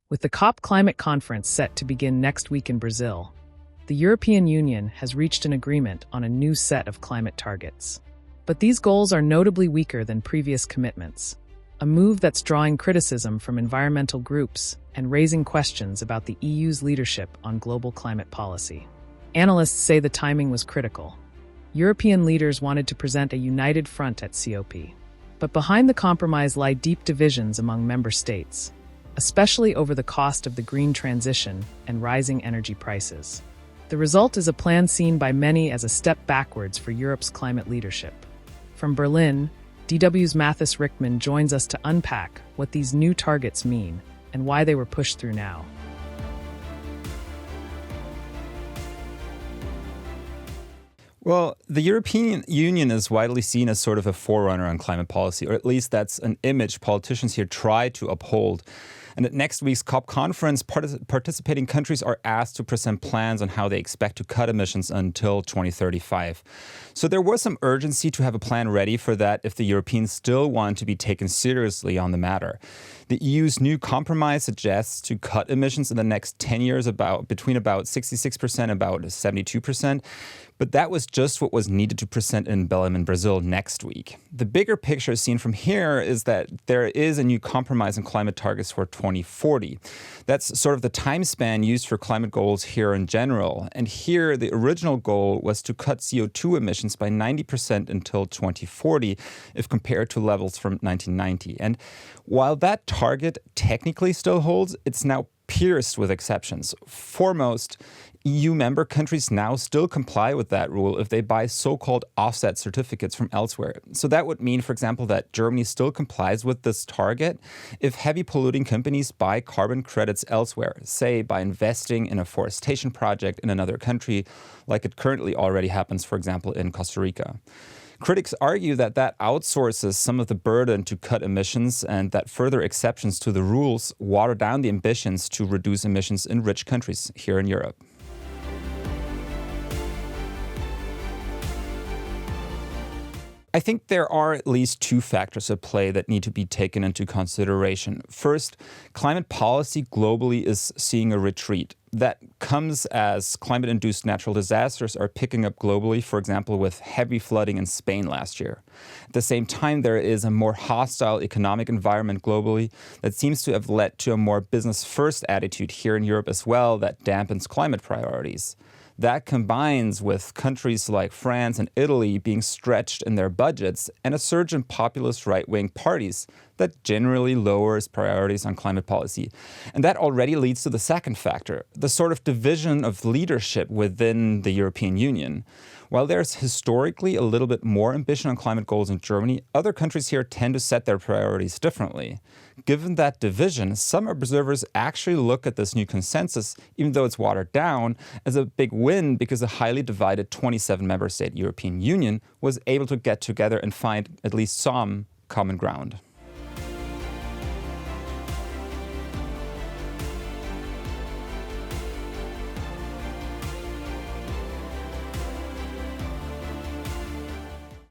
With the COP climate conference set to begin next week in Brazil, the European Union has reached an agreement on a new set of climate targets. But these goals are notably weaker than previous commitments, a move that's drawing criticism from environmental groups and raising questions about the EU's leadership on global climate policy. Analysts say the timing was critical. European leaders wanted to present a united front at COP. But behind the compromise lie deep divisions among member states, especially over the cost of the green transition and rising energy prices. The result is a plan seen by many as a step backwards for Europe's climate leadership. From Berlin, DW's Mathis Richtmann joins us to unpack what these new targets mean and why they were pushed through now. Well, the European Union is widely seen as sort of a forerunner on climate policy, or at least that's an image politicians here try to uphold. And at next week's COP conference, participating countries are asked to present plans on how they expect to cut emissions until 2035. So there was some urgency to have a plan ready for that if the Europeans still want to be taken seriously on the matter. The EU's new compromise suggests to cut emissions in the next 10 years between about 66% and about 72%. But that was just what was needed to present in Belém in Brazil next week. The bigger picture seen from here is that there is a new compromise on climate targets for 2040. That's sort of the time span used for climate goals here in general. And here, the original goal was to cut CO2 emissions by 90% until 2040 if compared to levels from 1990. And while that target technically still holds, it's now pierced with exceptions. Foremost, EU member countries now still comply with that rule if they buy so-called offset certificates from elsewhere. So that would mean, for example, that Germany still complies with this target if heavy polluting companies buy carbon credits elsewhere, say by investing in a forestation project in another country, like it currently already happens, for example, in Costa Rica. Critics argue that that outsources some of the burden to cut emissions and that further exceptions to the rules water down the ambitions to reduce emissions in rich countries here in Europe. I think there are at least two factors at play that need to be taken into consideration. First, climate policy globally is seeing a retreat. That comes as climate-induced natural disasters are picking up globally, for example, with heavy flooding in Spain last year. At the same time, there is a more hostile economic environment globally that seems to have led to a more business-first attitude here in Europe as well that dampens climate priorities. That combines with countries like France and Italy being stretched in their budgets and a surge in populist right-wing parties that generally lowers priorities on climate policy. And that already leads to the second factor, the sort of division of leadership within the European Union. While there's historically a little bit more ambition on climate goals in Germany, other countries here tend to set their priorities differently. Given that division, some observers actually look at this new consensus, even though it's watered down, as a big win because the highly divided 27-member state European Union was able to get together and find at least some common ground.